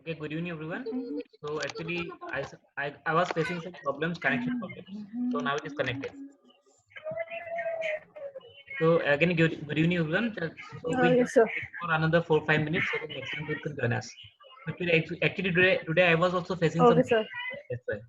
Okay, good evening, everyone. So actually, I was facing some problems, connection problems. So now it is connected. So again, good evening, everyone. So we Yes, just sir. wait for another 4-5 minutes so that next time people can join us. Actually today I was also facing some. Okay, sir. That's why.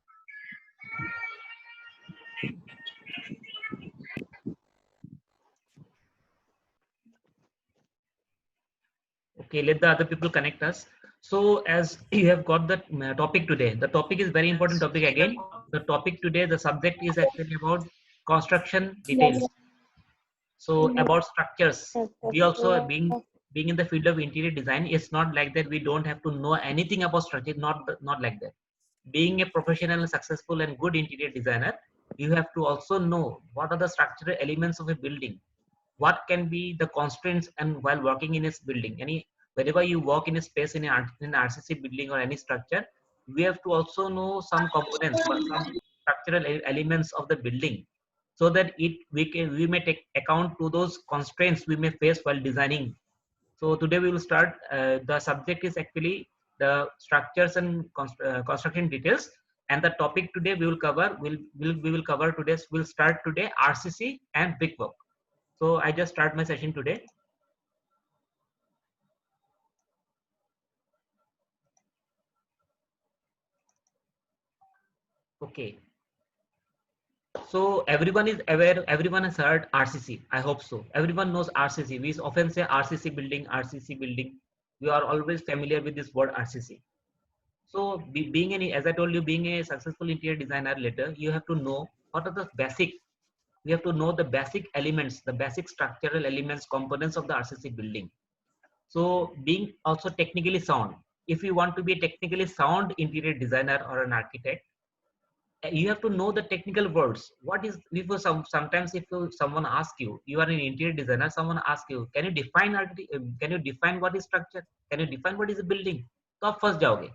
Okay, let the other people connect us. So as you have got the topic today, the topic is very important topic again. The topic today, the subject is actually about construction Yes. details. So about structures, we also being in the field of interior design, it's not like that we don't have to know anything about structure. Not like that. Being a professional, successful, and good interior designer, you have to also know what are the structural elements of a building. What can be the constraints and while working in a building. Whenever you work in a space in an RCC building or any structure, we have to also know some components, some structural elements of the building so that we may take account to those constraints we may face while designing. So today we will start. The subject is actually the structures and construction details, and the topic today we will cover today's. We'll start today RCC and brickwork. So I just start my session today. Okay. So everyone is aware, everyone has heard RCC. I hope so. Everyone knows RCC. We often say RCC building, RCC building. We are always familiar with this word RCC. So as I told you, being a successful interior designer later, you have to know what are the basic, we have to know the basic elements, the basic structural elements, components of the RCC building. So being also technically sound. If you want to be a technically sound interior designer or an architect, you have to know the technical words. What is before sometimes if someone asks you, you are an interior designer, someone asks you, can you define what is structure, can you define what is a building, तो आप फंस जाओगे.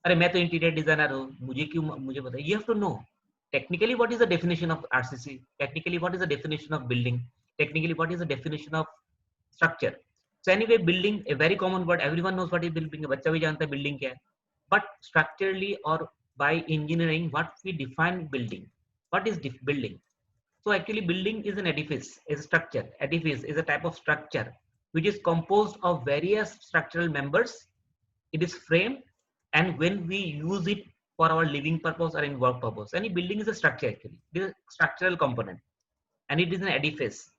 अरे मैं तो interior designer हूँ, मुझे क्यों मुझे बताइए. You have to know technically what is the definition of RCC, technically what is the definition of building, technically what is the definition of structure. So anyway, building a very common word, everyone knows what is building. बच्चा भी जानता है building क्या है. But structurally or by engineering, what we define building, what is building. So actually building is an edifice, is a structure. Edifice is a type of structure which is composed of various structural members. It is framed, and when we use it for our living purpose or in work purpose, any building is a structure actually. It is a structural component, and it is an edifice.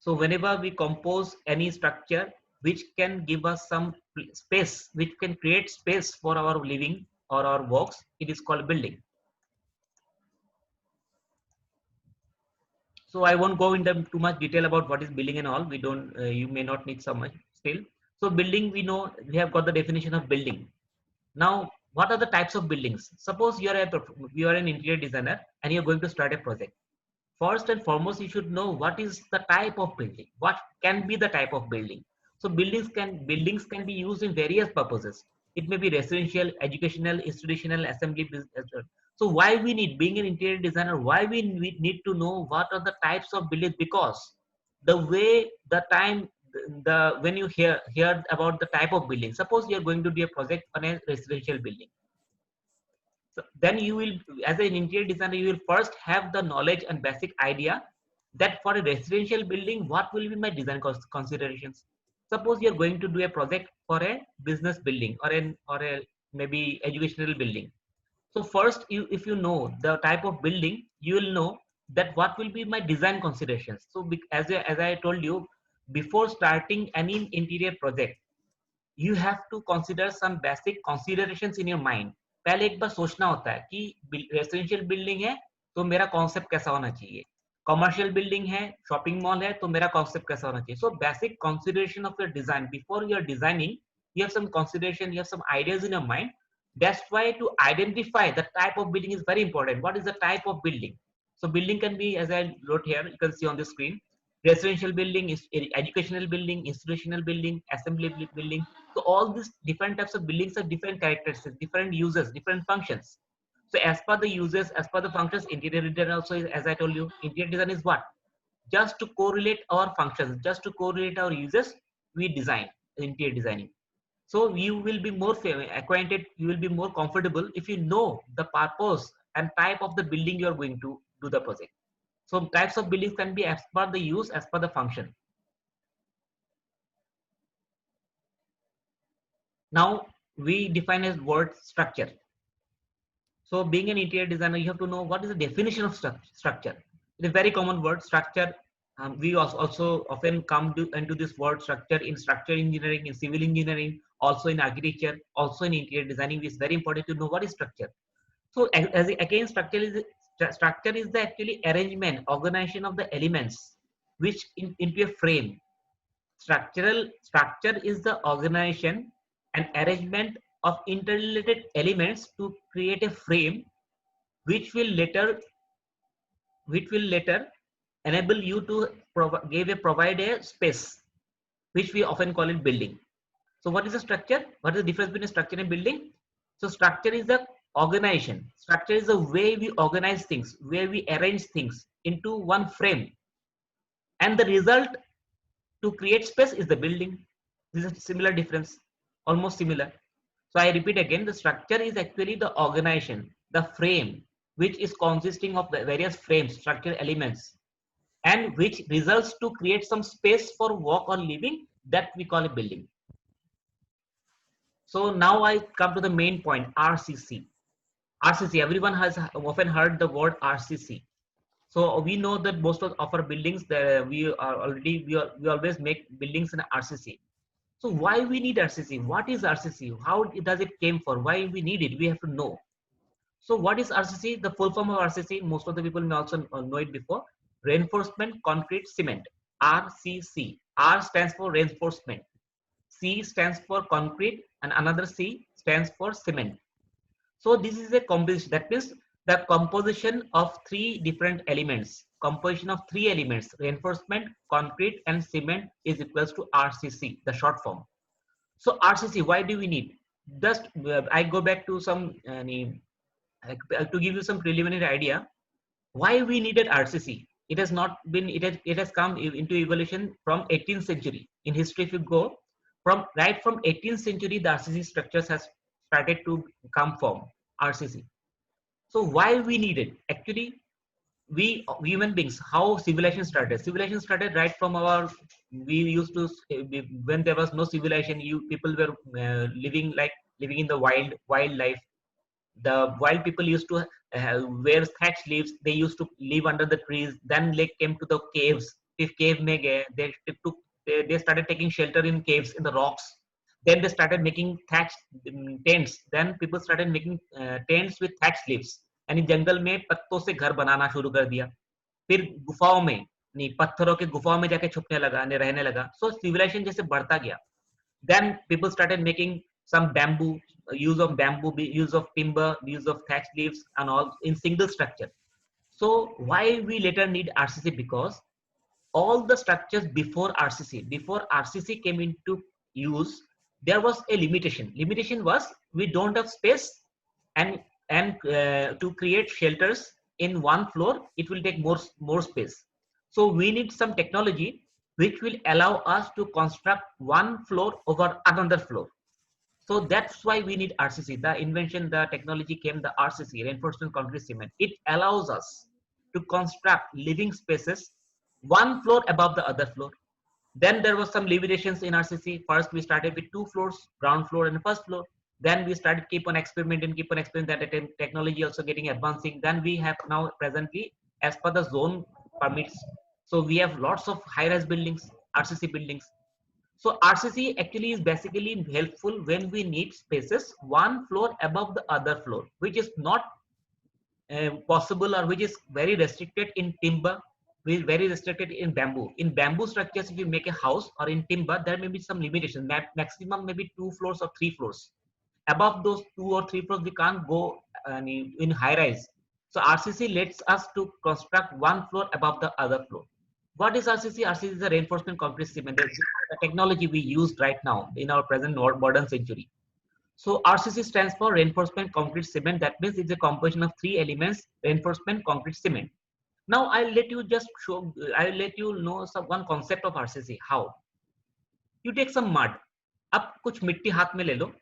So whenever we compose any structure which can give us some space, which can create space for our living or our works, it is called building. So I won't go into too much detail about what is building and all. We don't, you may not need so much still. So building, we know we have got the definition of building. Now, what are the types of buildings? Suppose you are an interior designer and you're going to start a project. First and foremost, you should know what is the type of building. What can be the type of building? So buildings can be used in various purposes. It may be residential, educational, institutional, assembly business. So why we need, being an interior designer, why we need to know what are the types of buildings? Because the way the time the when you hear about the type of building, suppose you are going to do a project on a residential building. So then you will, as an interior designer, you will first have the knowledge and basic idea that for a residential building, what will be my design considerations. Suppose you are going to do a project for a business building or a maybe educational building. So first, if you know the type of building, you will know that what will be my design considerations. So as I told you, before starting any interior project, you have to consider some basic considerations in your mind. पहले एक बार सोचना होता है कि residential building है तो मेरा concept कैसा होना चाहिए, कमर्शियल बिल्डिंग है, शॉपिंग मॉल है तो मेरा कॉन्सेप्ट कैसा होना चाहिए. So basic consideration of your design before you are designing, you have some consideration, you have some ideas in your mind. That's why to identify the type of building is very important. What is the type of building? So building can be, as I wrote here, you can see on the screen, residential building, is educational building, institutional building, assembly building. So all these different types of buildings have different characteristics, different uses, different functions. So as per the uses, as per the functions, interior design also is, as I told you, interior design is what? Just to correlate our functions, just to correlate our uses, we design interior designing. So you will be more acquainted, you will be more comfortable if you know the purpose and type of the building you are going to do the project. So types of buildings can be as per the use, as per the function. Now we define as word structure. So being an interior designer, you have to know what is the definition of structure. It's a very common word, structure. We also often come into this word structure in structural engineering, in civil engineering, also in architecture, also in interior designing. It's very important to know what is structure. So again, structure is the actually arrangement, organization of the elements which into a frame. Structure is the organization and arrangement of interrelated elements to create a frame which will later enable you to provide a space, which we often call it building. So what is a structure? What is the difference between a structure and building? So structure is the organization. Structure is the way we organize things, where we arrange things into one frame, and the result to create space is the building. This is a similar difference, almost similar. So I repeat again, the structure is actually the organization, the frame, which is consisting of the various frames, structural elements, and which results to create some space for work or living, that we call a building. So now I come to the main point, RCC. RCC, everyone has often heard the word RCC. So we know that most of our buildings, we always make buildings in RCC. So why we need RCC? What is RCC? How does it came for? Why we need it? We have to know. So what is RCC? The full form of RCC, most of the people may also know it before. Reinforcement Concrete Cement, RCC. R stands for reinforcement, C stands for concrete, and another C stands for cement. So this is a composition. That means the composition of three different elements. Composition of three elements: reinforcement, concrete, and cement is equals to RCC, the short form. So RCC, why do we need? Just I go back to some to give you some preliminary idea why we needed RCC. It has not been. It has come into evolution from 18th century. In history, if you go from 18th century, the RCC structures has started to come from RCC. So why we need it? Actually, we human beings, how civilization started right from our, we used to, when there was no civilization, you people were living in the wildlife. The wild people used to wear thatch leaves. They used to live under the trees. Then they came to the caves. If cave mein gaye, they started taking shelter in caves, in the rocks. Then they started making thatch tents. Then people started making tents with thatch leaves. यानी जंगल में पत्तों से घर बनाना शुरू कर दिया. फिर गुफाओं में, नहीं, पत्थरों के गुफाओं में जाके छुपने लगा, रहने लगा. सो सिविलाइजेशन जैसे बढ़ता गया, then people started making some bamboo, use of bamboo, use of timber, use of thatch leaves and all in single structure. So why we later need RCC? Because all the structures before RCC came into use, there was a limitation was we don't have space, and to create shelters in one floor, it will take more space. So we need some technology which will allow us to construct one floor over another floor. So that's why we need RCC. The invention, the technology came, the RCC, reinforcement concrete cement. It allows us to construct living spaces one floor above the other floor. Then there was some limitations in RCC. First, we started with two floors, ground floor and first floor. Then we started keep on experimenting. That technology also getting advancing. Then we have now presently, as per the zone permits, so we have lots of high-rise buildings, RCC buildings. So RCC actually is basically helpful when we need spaces one floor above the other floor, which is not possible, or which is very restricted in timber, which is very restricted in bamboo. In bamboo structures, if you make a house, or in timber, there may be some limitations. Maximum maybe 2 floors or 3 floors. Above those 2 or 3 floors, we can't go in high rise. So RCC lets us to construct one floor above the other floor. What is RCC? RCC is a reinforcement concrete cement. The technology we use right now in our present modern century. So RCC stands for reinforcement concrete cement. That means it's a composition of three elements: reinforcement concrete cement. Now I'll let you know one concept of RCC. How? You take some mud. अब कुछ मिट्टी हाथ में ले लो,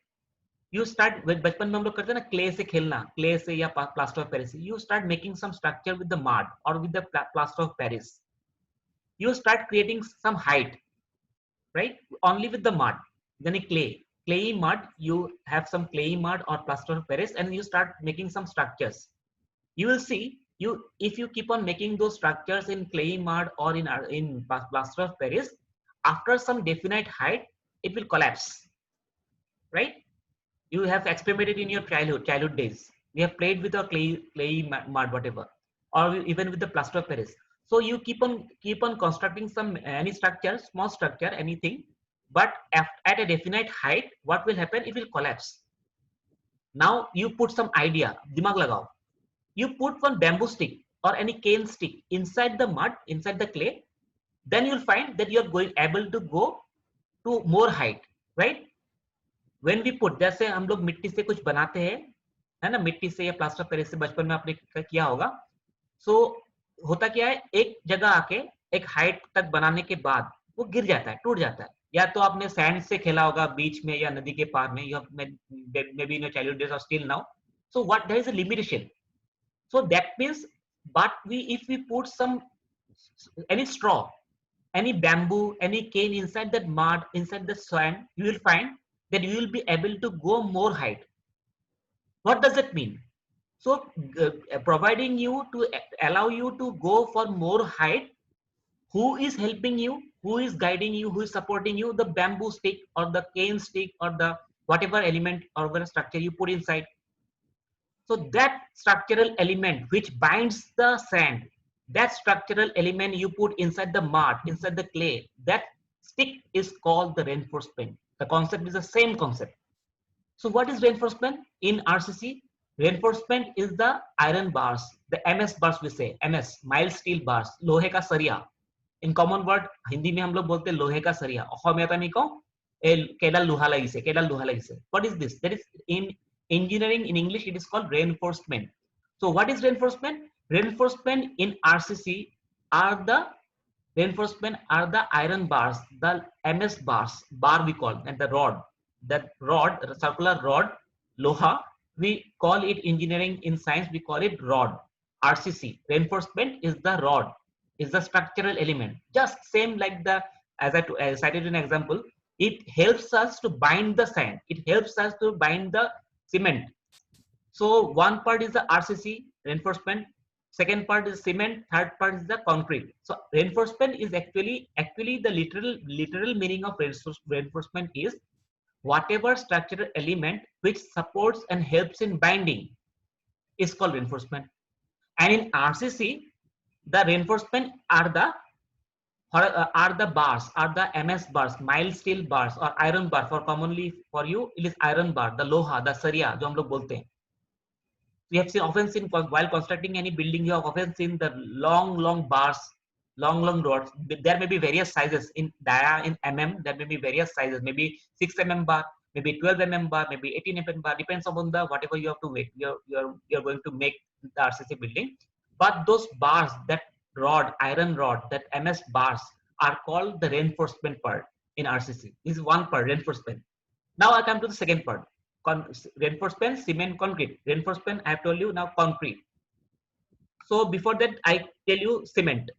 you start, बचपन में हम लोग करते हैं ना क्ले से खेलना, क्ले से या plaster of Paris, you start making some structure with the mud और with the plaster of Paris, you start creating some height, right, only with the mud, then a clayey mud, you have some clayey mud or plaster of paris and you start making some structures. You will see, you if you keep on making those structures in clayey mud or in plaster of paris, after some definite height it will collapse, right? You have experimented in your childhood days, we have played with a clayey mud whatever, or even with the plaster of paris. So you keep on constructing some any structure, small structure, anything, but at a definite height what will happen, it will collapse. Now you put some idea, dimag lagao, you put one bamboo stick or any cane stick inside the mud, inside the clay, then you'll find that you're going able to go to more height, right? When we put, जैसे हम लोग मिट्टी से कुछ बनाते हैं, है ना, मिट्टी से या प्लास्टर पेरिस से बचपन में आपने किया होगा। सो होता क्या है, एक जगह आके एक हाइट तक बनाने के बाद वो गिर जाता है, टूट जाता है। या तो आपने सैंड से खेला होगा बीच में या नदी के पार में, you may be in your childhood days और still now. So what, there is a limitation, so that means, but we if we put some any straw, any bamboo, any cane inside that mud, inside the sand, you will find that you will be able to go more height. What does it mean? So providing you to allow you to go for more height, who is helping you, who is guiding you, who is supporting you? The bamboo stick or the cane stick or the whatever element or whatever structure you put inside. So that structural element which binds the sand, that structural element you put inside the mud, inside the clay, that stick is called the reinforcement. The concept is the same concept. So what is reinforcement in RCC? Reinforcement is the iron bars, the MS bars we say, MS, mild steel bars, लोहे का सरिया. In common word, Hindi में हम लोग बोलते हैं लोहे का सरिया. অসমীয়াত আমি কওঁ কেডাল লোহা লাগিছে, কেডাল লোহা লাগিছে. What is this? That is in engineering, in English it is called reinforcement. So what is reinforcement? Reinforcement in RCC are the iron bars, the MS bars, bar we call, and the rod. That rod, the circular rod, loha, we call it engineering, in science we call it rod. RCC, reinforcement is the rod, is the structural element. Just same like the, as I cited an example, it helps us to bind the sand, it helps us to bind the cement. So one part is the RCC reinforcement, second part is cement, third part is the concrete. So reinforcement is actually the literal meaning of reinforcement is whatever structural element which supports and helps in binding is called reinforcement. And in RCC, the reinforcement are the bars, are the MS bars, mild steel bars or iron bar. For commonly for you, it is iron bar, the loha, the सरिया जो हम लोग बोलते हैं. We have often seen while constructing any building, you have often seen the long bars, long rods. There may be various sizes in dia, in mm. There may be various sizes, maybe 6 bar, maybe 12 bar, maybe 18 bar. Depends upon the whatever you have to make. You're going to make the RCC building. But those bars, that rod, iron rod, that MS bars are called the reinforcement part in RCC. This is one part, reinforcement. Now I come to the second part. Reinforcement, cement, concrete. Reinforcement, I have told you. Now concrete. So before that, I tell you cement.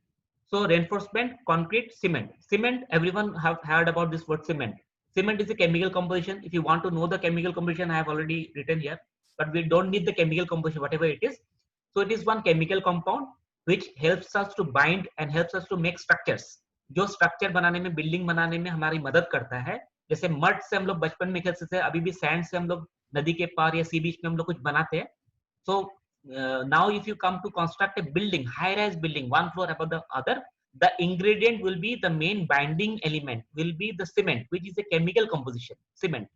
So reinforcement, concrete, cement. Cement, everyone have heard about this word cement. Cement is a chemical composition. If you want to know the chemical composition, I have already written here. But we don't need the chemical composition, whatever it is. So it is one chemical compound which helps us to bind and helps us to make structures. जो structure बनाने में, building बनाने में हमारी मदद करता है. जैसे मड से हम लोग बचपन में खेलते थे, अभी भी सैंड से हम लोग नदी के पार या सी बीच में हम लोग कुछ बनाते हैं. So now if you come to construct a building, high-rise building, one floor above the other, the ingredient will be, the main binding element will be the cement, which is a chemical composition, cement.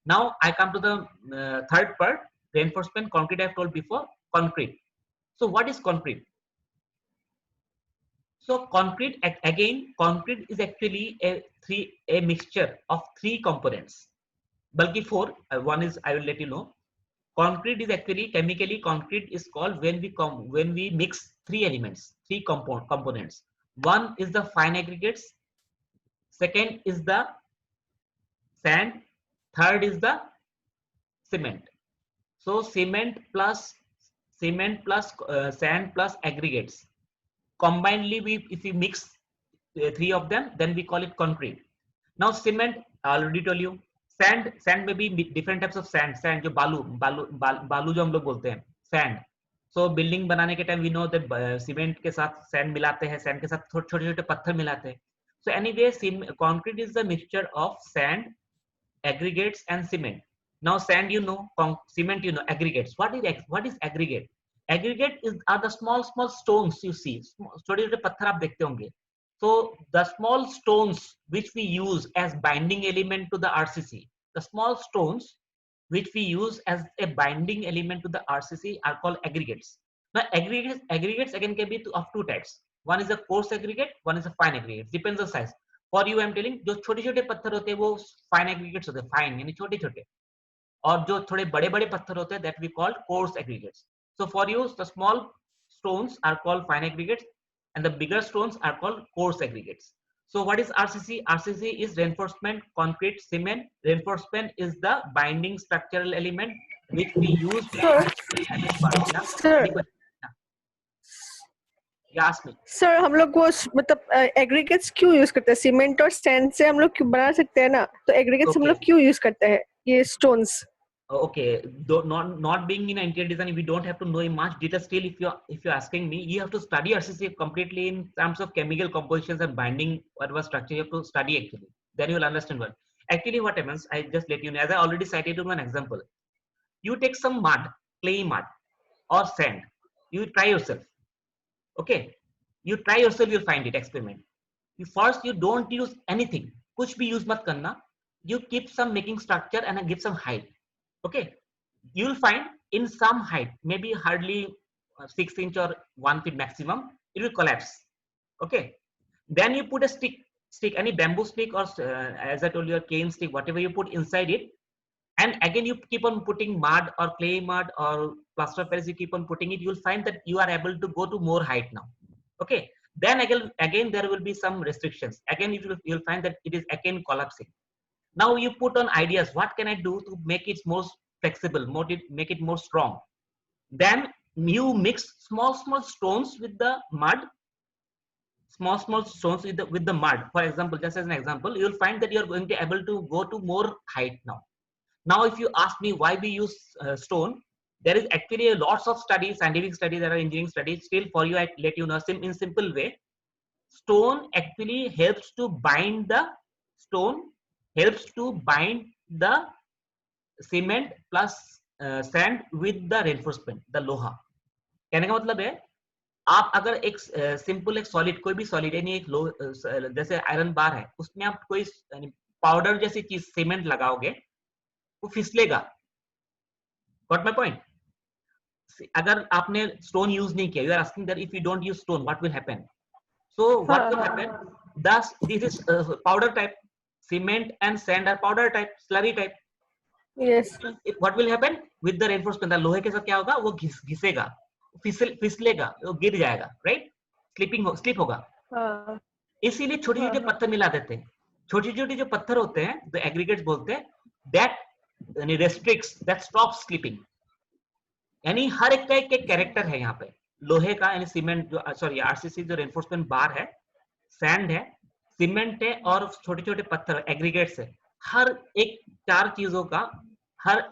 Now I come to the third part, reinforcement, concrete I have told before, concrete. So what is concrete? So concrete, again, concrete is actually a mixture of 3 components. Bulky 4, one is, I will let you know. Concrete is actually, chemically, concrete is called when we mix 3 elements, 3 components. One is the fine aggregates. Second is the sand, third is the cement. So cement plus sand plus aggregates. Combinedly, if we mix three of them, then we call it concrete. Now cement, I already told you. Sand may be different types of sand जो बालू जो हम लोग बोलते हैं sand. So building बनाने के time we know that cement के साथ sand मिलाते हैं, sand के साथ छोटे छोटे पत्थर मिलाते हैं. So anyway, concrete is the mixture of sand, aggregates and cement. Now sand you know, cement you know, aggregates. What is aggregate? Aggregate are the small stones you see. छोटे छोटे पत्थर आप देखते होंगे. So the small stones which we use as binding element to the RCC, the small stones which we use as a binding element to the RCC are called aggregates. Now aggregates again can be of two types. One is a coarse aggregate, one is a fine aggregate. Depends on size. For you I am telling, जो छोटे छोटे पत्थर होते हैं वो fine aggregates होते हैं, fine यानी छोटे छोटे. और जो थोड़े बड़े बड़े पत्थर होते हैं that we call coarse aggregates. So for you the small stones are called fine aggregates and the bigger stones are called coarse aggregates. So what is RCC? RCC is reinforcement concrete cement. Reinforcement is the binding structural element which we use to yeah? Sir, Yeah, ask me. Sir हम लोग वो मतलब aggregates क्यों use करते हैं? Cement और sand से हम लोग क्यों बना सकते हैं ना, तो एग्रीगेट्स हम लोग क्यों यूज करते हैं ये stones? Okay, though not being in interior design, we don't have to know in much detail. Still, if you're asking me, you have to study RCC completely in terms of chemical compositions and binding whatever structure. You have to study actually. Then you will understand what. Actually, what happens? I just let you know. As I already cited in one example, you take some mud, clay mud, or sand. You try yourself. Okay, you try yourself. You'll find it. Experiment. You don't use anything. कुछ भी use मत करना. You keep some making structure and give some height. Okay, you'll find in some height, maybe hardly 6 inch or 1 feet maximum, it will collapse. Okay, then you put a stick, any bamboo stick or as I told you, a cane stick, whatever you put inside it, and again you keep on putting mud or clay mud or plaster of Paris, you keep on putting it, you'll find that you are able to go to more height now. Okay, then again there will be some restrictions. Again you'll find that it is again collapsing. Now you put on ideas, what can I do to make it more flexible, make it more strong? Then you mix small stones with the mud, small stones with the mud. For example, just as an example, you'll find that you're going to able to go to more height now. Now if you ask me why we use stone, there is actually lots of studies, scientific studies, there are engineering studies. Still for you, I let you know in simple way, stone actually helps to bind the cement plus sand with the reinforcement, the लोहा. कहने का मतलब है आप अगर एक simple एक solid, कोई भी सॉलिड यानी एक जैसे आयरन बार है, उसमें आप कोई पाउडर जैसी चीज सीमेंट लगाओगे, वो फिसलेगा. Got my point? अगर आपने स्टोन यूज नहीं किया, you are asking that if you don't use stone what will happen? So what will happen? Thus, this is powder type. Cement and sand are powder type, slurry type. Yes. What will happen with the reinforcement? The लोहे के साथ क्या होगा? वो घिसेगा, फिसलेगा, वो गिर जाएगा, right? Slip होगा. इसीलिए छोटे छोटे पत्थर मिला देते हैं. छोटे छोटे जो पत्थर होते हैं, जो एग्रीगेट्स बोलते हैं, that restricts, that stops slipping. यानी हर एक का एक कैरेक्टर है यहाँ पे. लोहे का यानी सीमेंट जो सॉरी आरसीसी जो रेनफोर्समेंट बार है, सैंड है, सीमेंट है और छोटे छोटे पत्थर एग्रीगेट्स है. हर एक चार चीजों का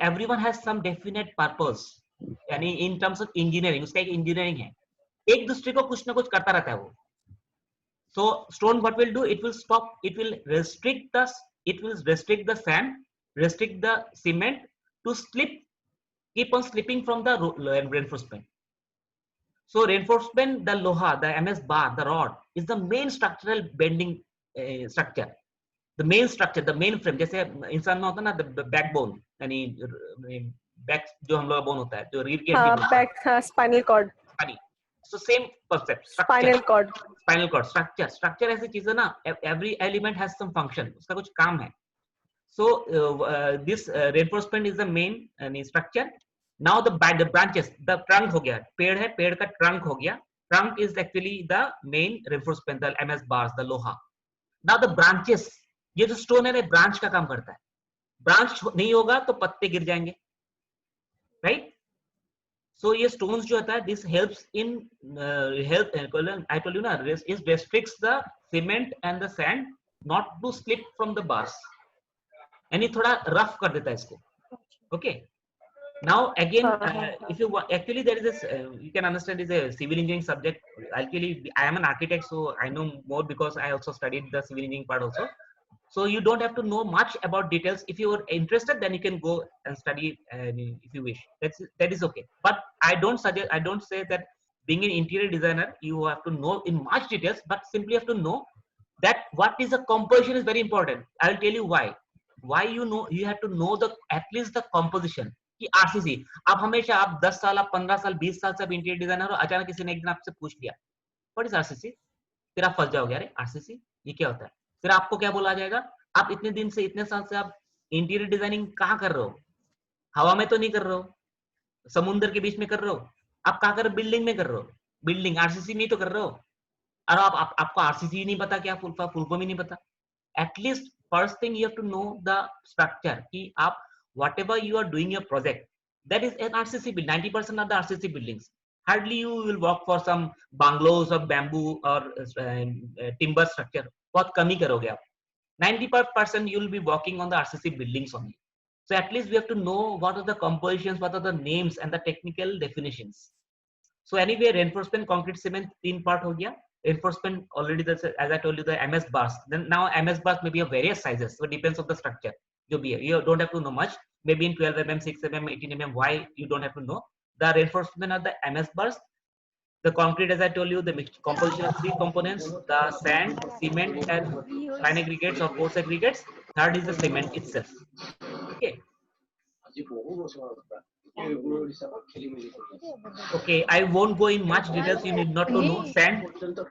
everyone has some definite purpose, यानी इन टर्म्स ऑफ इंजीनियरिंग उसका एक इंजीनियरिंग है. एक दूसरे को कुछ ना कुछ करता रहता है वो. सो stone what will do, it will restrict the sand, restrict the cement to keep on slipping from the reinforcement. So reinforcement, the loha, the MS bar, the rod is the main structural bending structure. The main structure, the main frame. जैसे इंसान में होता है ना, the backbone, यानी back जो हम लोग बोन होता है, जो रीढ़ की हड्डी बोलते हैं. back, spinal cord. So same concept. Spinal cord. Structure ऐसी चीज है ना. Every element has some function. उसका कुछ काम है. So this reinforcement is the main structure. Now the branches, the trunk हो गया, पेड़ है, पेड़ का trunk हो गया. Trunk is actually the main reinforcement, the MS bars, the लोहा. Now the branches, ये जो stone है, branch का काम करता है. ब्रांच नहीं होगा तो पत्ते गिर जाएंगे, राइट? सो ये स्टोन्स जो होता है, this helps in help, I told you ना, is restricts the cement and the sand not to slip from the bars, यानी थोड़ा रफ कर देता है इसको, okay? Now again, if you actually there is this, you can understand is a civil engineering subject. Actually, I am an architect, so I know more because I also studied the civil engineering part also. So you don't have to know much about details. If you are interested, then you can go and study if you wish. That is okay. But I don't suggest, I don't say that being an interior designer you have to know in much details, but simply have to know that what is the composition is very important. I'll tell you why. Why you know, you have to know the at least the composition कि RCC. आप हमेशा, आप 10 साल, आप 15 साल, 20 साल से आप इंटीरियर डिजाइनर हो, अचानक किसी ने एक दिन आपसे पूछ लिया व्हाट इज आरसीसी, फिर आप फंस जाओगे, अरे आरसीसी ये क्या होता है? फिर आपको क्या बोला जाएगा, आप इतने दिन से, इतने साल से आप इंटीरियर डिजाइनिंग कहाँ कर रहे हो? हवा में तो नहीं कर रहे हो, समुद्र के बीच में कर रहे हो, आप कहाँ कर रहे हो? बिल्डिंग में कर रहे हो, बिल्डिंग आरसीसी में तो कर रहे हो। और आपको आरसीसी नहीं पता, क्या फुल फॉर्म ही नहीं पता। At least first thing you have to know the structure, कि आप whatever you are doing your project, that is an RCC build. 90% of the RCC buildings, hardly you will work for some bungalows or bamboo or timber structure, बहुत कम ही करोगे आप। 90% you will be working on the RCC buildings only. So at least we have to know what are the compositions, what are the names and the technical definitions. So anyway, reinforcement concrete cement तीन part हो गया। Reinforcement already, as I told you, the MS bars. Then now MS bars may be of various sizes, so it depends on the structure. जो भी है, you don't have to know much. Maybe in 12 mm, 6 mm, 18 mm. Why you don't have to know? The reinforcement of the MS bars, the concrete, as I told you, the mixed composition of 3 components: the sand, cement, and fine aggregates or coarse aggregates. Third is the cement itself. Okay. Okay, I won't go in much details. You need not to know sand.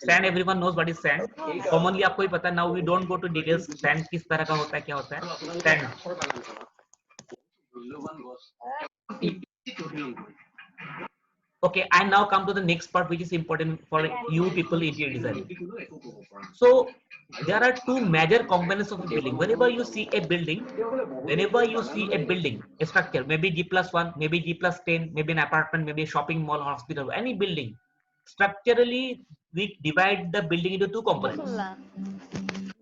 Sand, everyone knows what is sand. Commonly आपको ही पता है. Now we don't go to details. Sand किस तरह का होता है, क्या होता है? Sand. Okay, I now come to the next part, which is important for you people interior design. So there are two major components of a building. Whenever you see a building, a structure, maybe G+1, maybe G+10, maybe an apartment, maybe a shopping mall, hospital, any building, structurally we divide the building into two components.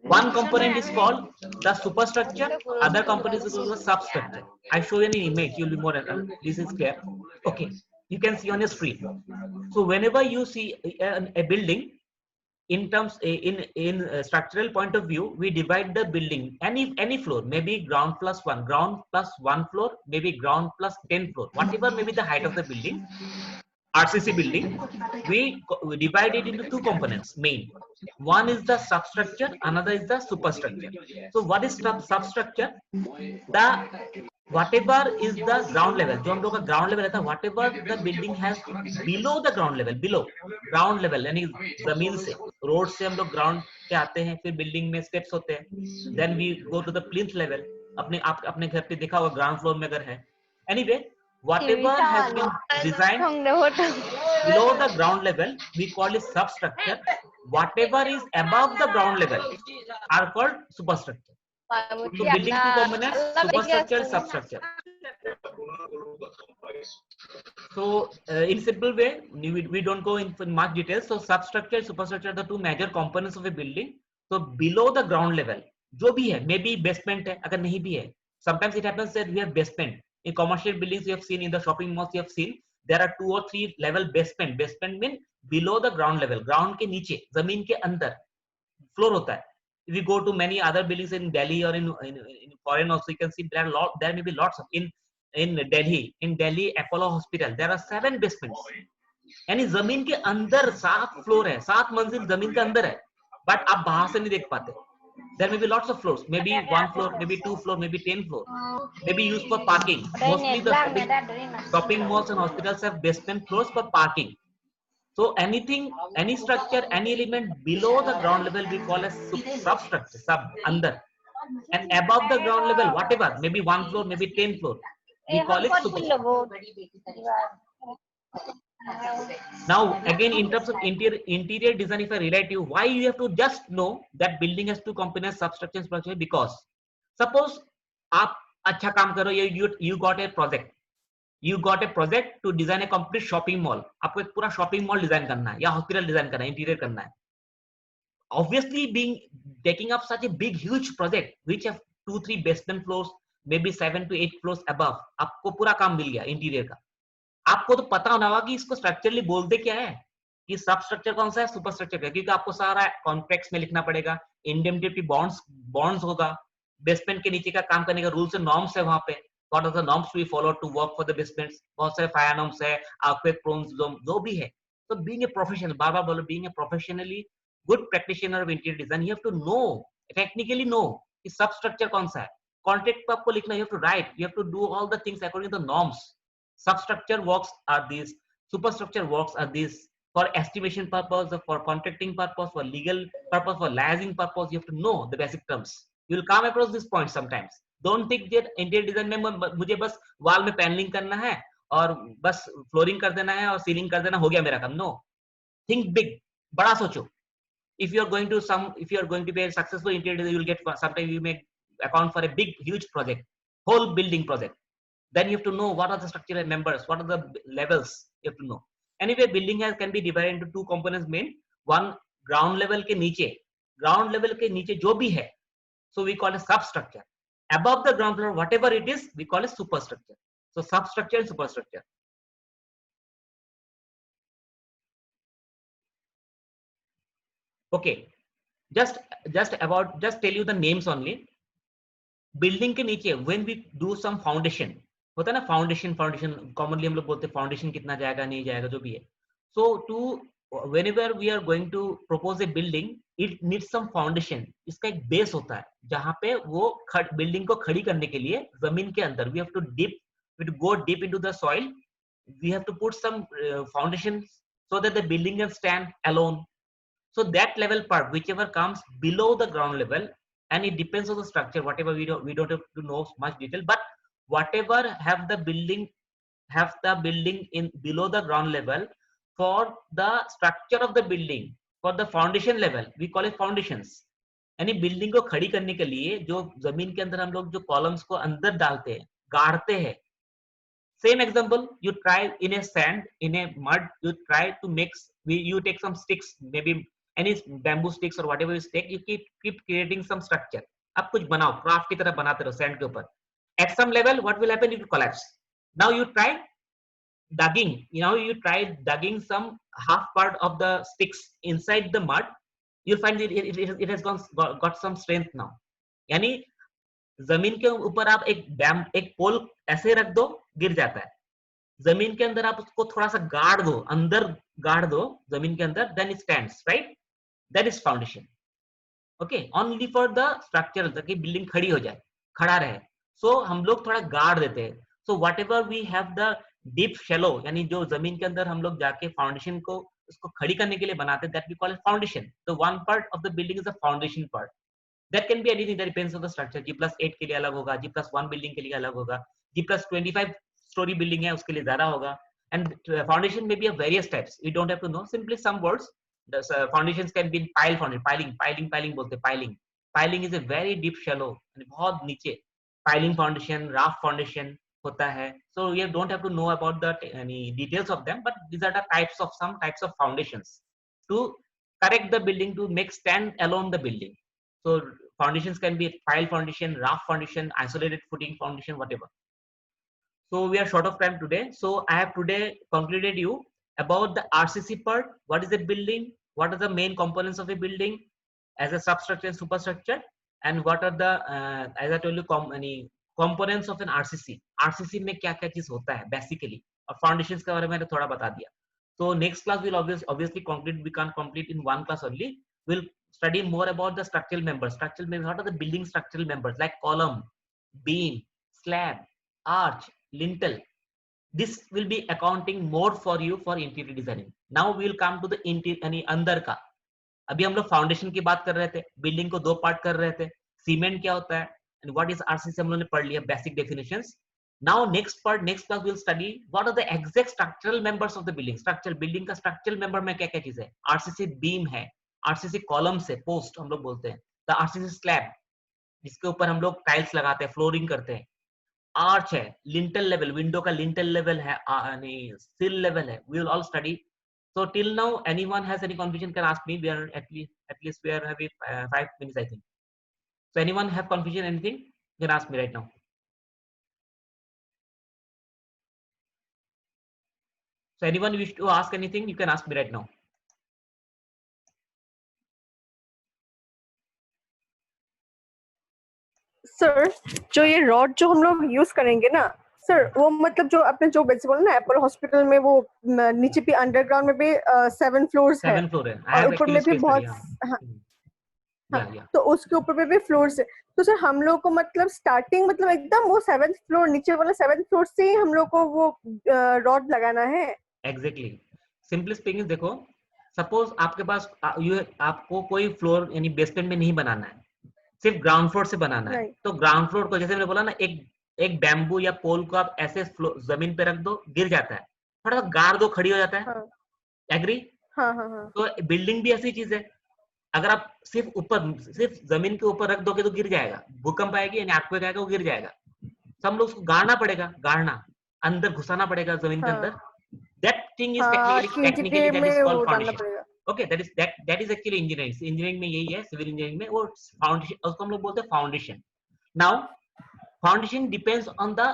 One component is called the superstructure, other component is called the substructure. I show you an image, you'll be more, this is clear. Okay, you can see on a street. So whenever you see a building, in terms in structural point of view, we divide the building, any floor, maybe ground plus one floor, maybe ground plus 10 floor, whatever may be the height of the building, RCC building, we divide it into two components main. One is the substructure, another is the superstructure. So what is substructure? The whatever is the ground level, जो हम लोग का ground level रहता है, whatever the building has below the ground level, below ground level, यानी जमीन से, road से हम लोग ground पे आते हैं, फिर building में steps होते हैं, then we go to the plinth level. अपने घर पे देखा होगा ground floor में अगर है. Anyway, whatever has been designed below the ground level, we call it substructure. Whatever is above the ground level are called superstructure. So building two components, superstructure, substructure. So in simple way, we don't go in much details. So substructure, superstructure are the two major components of a building. So below the ground level, जो भी है, maybe basement है, अगर नहीं भी है, sometimes it happens that we have basement. In commercial buildings you have seen, in the shopping malls you have seen, there are 2 or 3 level basement. Basement mean below the ground level, ground के नीचे, जमीन के अंदर floor होता है. If you go to many other buildings in Delhi or in foreign also, you can see there may be lots of in Delhi Apollo Hospital there are 7 basements. यानी जमीन के अंदर 7 फ्लोर है, 7 मंजिल जमीन के अंदर है, बट आप बाहर से नहीं देख पाते. There may be lots of floors, maybe 1 floor, maybe 2 floor, maybe 10 floor, maybe used for parking. Mostly the shopping malls and hospitals have basement floors for parking. So anything, any structure, any element below the ground level we call as substructure, under. And above the ground level, whatever, maybe 1 floor, maybe 10 floor, we call it superstructure. Now again, in terms of interior design, if I relate you, why you have to just know that building has 2 components, substructure and structure, because suppose आप अच्छा काम करो, you got a project, you got a project to design a complete shopping mall. आपको एक पूरा shopping mall design करना है या हॉस्पिटल डिजाइन करना है, इंटीरियर करना है. Obviously, being taking up such a big huge project which have 2-3 basement floors, maybe 7 to 8 floors above, आपको पूरा काम मिल गया इंटीरियर का. आपको तो पता होना होगा कि इसको स्ट्रक्चरली बोलते क्या है, कि सब स्ट्रक्चर कौन सा है, सुपर स्ट्रक्चर क्या है, क्योंकि आपको सारा कॉन्ट्रैक्ट्स में लिखना पड़ेगा, इंडेमनिटी बॉन्ड्स बॉन्ड्स होगा, बेसमेंट के नीचे का काम करने का रूल्स एंड नॉर्म्स है वहां पे, what are the norms we follow to work for the basements, बहुत सारे फायर नॉर्म्स है, अर्थक्वेक प्रोन जोन जो भी है. तो बीइंग ए प्रोफेशनल, बार बार बोलो, being a professionally good practitioner of interior design, you have to know, technically know कि सब स्ट्रक्चर कौन सा है. कॉन्ट्रैक्ट पे आपको लिखना, you have to write, you have to do all the things according to the norms. Substructure works are these, superstructure works are these, for estimation purpose, for contracting purpose, for legal purpose, for licensing purpose, you have to know the basic terms. You will come across this point sometimes. Don't think that interior design में मुझे बस wall में paneling करना है और बस flooring कर देना है और ceiling कर देना, हो गया मेरा काम. No, think big, बड़ा सोचो. If you are going to if you are going to be a successful interior designer, you will get, sometimes you may account for a big huge project, whole building project. Then you have to know what are the structural members, what are the levels, you have to know. Anyway, building can be divided into two components main. One, ground level के नीचे जो भी है, so we call it substructure. Above the ground floor, whatever it is, we call it superstructure. So substructure and superstructure. Okay, just tell you the names only. Building के नीचे when we do some foundation, होता है ना, foundation commonly हम लोग बोलते हैं foundation कितना जाएगा नहीं जाएगा जो भी है. So to whenever we are going to propose a building, it needs some foundation. इसका एक बेस होता है जहां पे वो बिल्डिंग को खड़ी करने के लिए जमीन के अंदर we have to go deep into the soil, we have to put some foundation so that the building can stand alone. So that level part, whichever comes below the ground level, and it depends on the structure, whatever we don't have to know much detail, but whatever have the building in below the ground level, for the structure of the building, for the foundation level, we call it foundations. यानी building को खड़ी करने के लिए जो जमीन के अंदर हम लोग जो कॉलम्स को अंदर डालते हैं, गाड़ते हैं. Same example, you try in a sand, in a mud, you try to you take some sticks, maybe any bamboo sticks or whatever you take, you keep creating some structure. आप कुछ बनाओ, craft की तरह बनाते रहो sand के ऊपर. At some level, what will happen? It will collapse. Now you try digging some half part of the sticks inside the mud. You'll find it has got some strength now. यानी जमीन के ऊपर आप एक पोल ऐसे रख दो, गिर जाता है. जमीन के अंदर आप उसको थोड़ा सा गाड़ दो, अंदर गाड़ दो जमीन के अंदर, then it stands, right? That is foundation. Okay, only for the structure, ताकि बिल्डिंग खड़ी हो जाए, खड़ा रहे. सो हम लोग थोड़ा गाड़ देते हैं. So whatever we have the deep shallow, यानी जो जमीन के अंदर हम लोग जाके फाउंडेशन को उसको खड़ी करने के लिए बनाते हैं, that we call it foundation. The one part of the building is the foundation part. That can be anything, that depends on the structure. G+8 के लिए अलग होगा, G+1 बिल्डिंग के लिए अलग होगा, G+25 स्टोरी बिल्डिंग है उसके लिए ज्यादा होगा. And foundation may be of various types. We don't have to know. Simply some words. The foundations can be pile foundation, piling बोलते हैं. Piling is a very deep shallow, बहुत नीचे. Piling foundation, raft foundation होता है. So you don't have to know about the any details of them, but these are the some types of foundations to correct the building, to make stand alone the building. So foundations can be pile foundation, raft foundation, isolated footing foundation, whatever. So we are short of time today. So I have today concluded you about the RCC part. What is a building? What are the main components of a building as a substructure and superstructure? And what are the, as I told you, components of an RCC. RCC में क्या क्या चीज होता है basically. और foundations के बारे में मैंने थोड़ा बता दिया. So next class will obviously complete. We can't complete in one class only. We'll study more about the structural members. Structural members, what are the building structural members like column, beam, slab, arch, lintel. This will be accounting more for you for interior designing. Now we will come to the interior, यानी अंदर का. अभी हम लोग foundation की बात कर रहे थे, बिल्डिंग को दो पार्ट कर रहे थे. सीमेंट क्या होता है, and what is RCC हम लोगों ने पढ़ लिया, basic definitions. Now next class we'll study what are the exact structural members of the building. Building का structural member में क्या क्या चीज है. RCC beam है, RCC कॉलम से, पोस्ट हम लोग बोलते हैं. द RCC स्लैब, जिसके ऊपर हम लोग टाइल्स लगाते हैं, फ्लोरिंग करते हैं. आर्च है, लिंटल लेवल, विंडो का लिंटल लेवल है, नहीं सिल लेवल है, we will all study. So till now, anyone has any confusion can ask me. We are at least we are having 5 minutes, I think. So anyone have confusion, anything? You can ask me right now. So anyone wish to ask anything, you can ask me right now. Sir जो ये rod जो हम लोग use करेंगे ना sir, वो मतलब जो आपने जो बोला ना एपोलो हॉस्पिटल में वो नीचे भी अंडरग्राउंड में भी 7 फ्लोर्स है 7 floor है. I और have ऊपर actually में भी space study. बहुत हाँ. हाँ, हाँ, Yeah. तो उसके ऊपर में भी फ्लोर्स है. तो सर हम लोग को मतलब स्टार्टिंग मतलब एकदम वो 7th फ्लोर नीचे वाला 7th फ्लोर से ही हम लोग को वो रॉड लगाना है. Exactly. Simply speaking, देखो, सपोज आपके पास आपको कोई फ्लोर यानी बेसमेंट में नहीं बनाना है, सिर्फ ग्राउंड फ्लोर से बनाना है. नहीं. तो ग्राउंड फ्लोर को जैसे मैंने बोला ना, एक बैम्बू या पोल को आप ऐसे जमीन पे रख दो, गिर जाता है. थोड़ा सा गाड़ दो, खड़ी हो जाता है. हाँ एग्री? हाँ हाँ हाँ तो बिल्डिंग भी ऐसी चीज है. अगर आप सिर्फ जमीन के ऊपर रख दोगे तो गिर जाएगा, भूकंप आएगी यानी आपको आएगा, वो गिर जाएगा. तो हम लोग उसको गाड़ना पड़ेगा, गाड़ना, अंदर घुसाना पड़ेगा जमीन के अंदर. हाँ That thing is हाँ technically इंटीरियर that is में called वो डालना foundation. पड़ेगा. Okay, that is actually engineering. Engineering में यही है, सिविल इंजीनियरिंग में वो फाउंडेशन, उसको हम लोग बोलते हैं foundation. Now foundation depends on the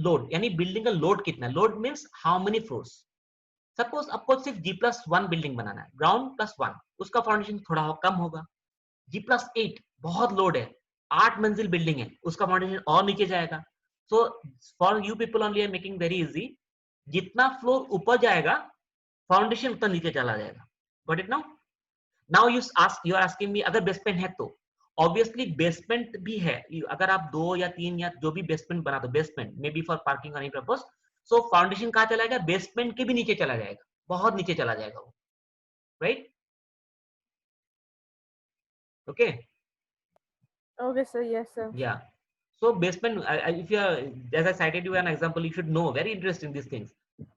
load, यानी बिल्डिंग का लोड कितना है. Load means how many floors. Suppose आपको सिर्फ G+1 बिल्डिंग बनाना है, ग्राउंड प्लस 1, उसका फाउंडेशन थोड़ा कम होगा. G+8 बहुत लोड है, 8 मंजिल बिल्डिंग है, उसका फाउंडेशन और नीचे जाएगा. So for you people only I am making very easy. जितना फ्लोर ऊपर जाएगा, फाउंडेशन उतना नीचे चला जाएगा. Got it now? Now you are asking me अगर बेसमेंट है तो ऑब्वियसली बेसमेंट भी है. अगर आप 2 या 3 या जो भी बेसमेंट बना दो, basement may be for parking और एनी पर्पस, सो फाउंडेशन कहाँ चला जाएगा? बेसमेंट के भी नीचे चला जाएगा, बहुत नीचे चला जाएगा वो. Right? Okay. Okay sir. Yes sir. Yeah. So basement, if you are, as I cited you an example, you should know. Very interesting these things.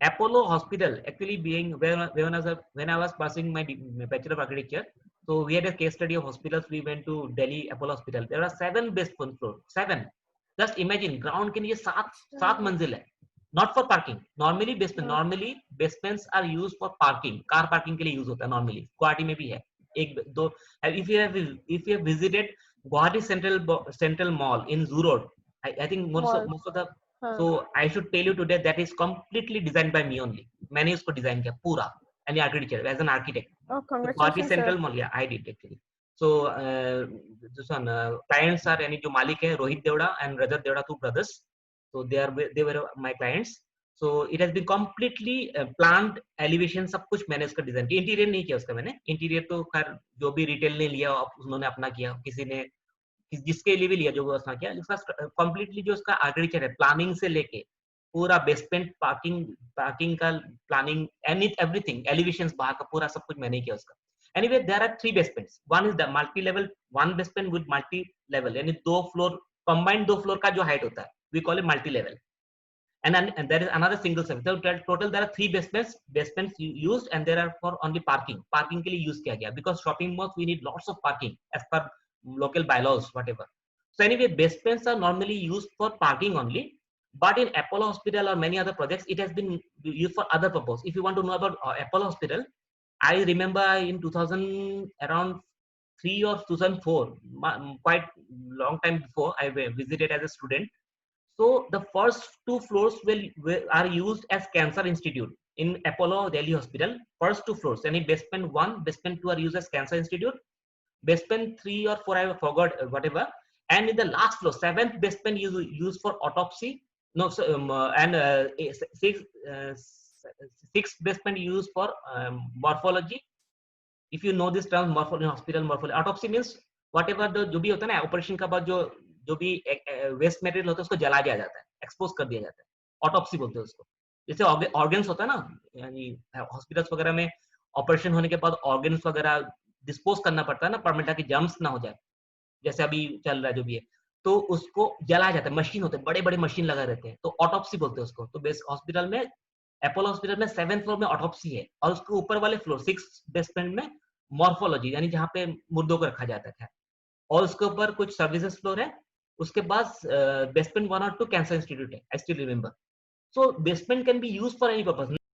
Apollo Hospital actually being when I was passing my Bachelor of Architecture, so we had a case study of hospitals. We went to Delhi Apollo Hospital. There are 7 basement floor. 7. Just imagine ground के नीचे 7 मंजिल है. Not for parking. Normally basements are used for parking. Car parking के लिए use होता है normally. Guwahati में भी है. एक दो. If you have visited Guwahati Central Mall in Zoo Road, I think most mall. of the. हाँ. So I should tell you today that is completely designed by me only. मैंने उसको डिजाइन किया पूरा, यानी architecture as an architect. Oh, So Guwahati congratulations Central sir. Mall, yeah, I did actually. So this one clients are यानी जो मालिक है Rohit Devda and Rajat Devda, 2 brothers. So they were my clients. So it has been completely planned, elevation सब कुछ मैंने उसका design किया. Interior नहीं किया उसका मैंने. इंटीरियर तो खैर जो भी रिटेल ने लिया उन्होंने अपना किया, किसी ने जिसके लिए भी लिया जो व्यवस्था किया. उसका कंप्लीटली जो उसका आर्किटेक्चर है, प्लानिंग से लेके पूरा बेसमेंट, पार्किंग का प्लानिंग, एवरीथिंग, एलिवेशंस बाहर का पूरा सब कुछ मैंने किया उसका. Anyway there are 3 basements. One is the multi level, one basement with multi level, यानी 2 फ्लोर कंबाइंड, 2 फ्लोर का जो हाइट होता है we call it multi level. And there is another single service. So total there are 3 basements used, and there are for only parking के लिए use किया गया, because shopping malls we need lots of parking as per local bylaws whatever. So anyway, basements are normally used for parking only, but in Apollo Hospital or many other projects it has been used for other purpose. If you want to know about Apollo Hospital, I remember in 2000 around 3 or 2004, quite long time before, I visited as a student. So the first 2 floors are used as Cancer Institute in Apollo Delhi Hospital. First 2 floors, any basement 1, basement 2 are used as Cancer Institute. Basement 3 or 4 I forgot whatever. And in the last floor, 7th basement used for autopsy. No, so, and 6th basement used for morphology. If you know this term, morphology, hospital morphology, autopsy means whatever the जो भी होता है ना operation का बाद जो भी waste material होता है उसको जला दिया जाता है, एक्सपोज कर दिया जाता है, ऑटोप्सी बोलते हैं उसको. जैसे ऑर्गन्स होता है ना, यानी हॉस्पिटल्स वगैरह में ऑपरेशन होने के बाद ऑर्गन्स वगैरह डिस्पोज करना पड़ता है ना, परमानेंट, ताकि जर्म्स ना हो जाए, जैसे अभी चल रहा है जो भी है, तो उसको जलाया जाता है. मशीन होते हैं, बड़े बड़े मशीन लगा रहते हैं, तो ऑटोप्सी बोलते हैं उसको. तो बेस हॉस्पिटल में, अपोलो हॉस्पिटल में 7th फ्लोर में ऑटोप्सी है, और उसके ऊपर वाले फ्लोर 6th बेसमेंट में मॉर्फोलॉजी, यानी जहाँ पे मुर्दों को रखा जाता है. और उसके ऊपर कुछ सर्विसेज फ्लोर है, उसके पास बेसमेंट 1 और 2 कैंसर इंस्टीट्यूट है, I still remember. So basement can be used for any purpose.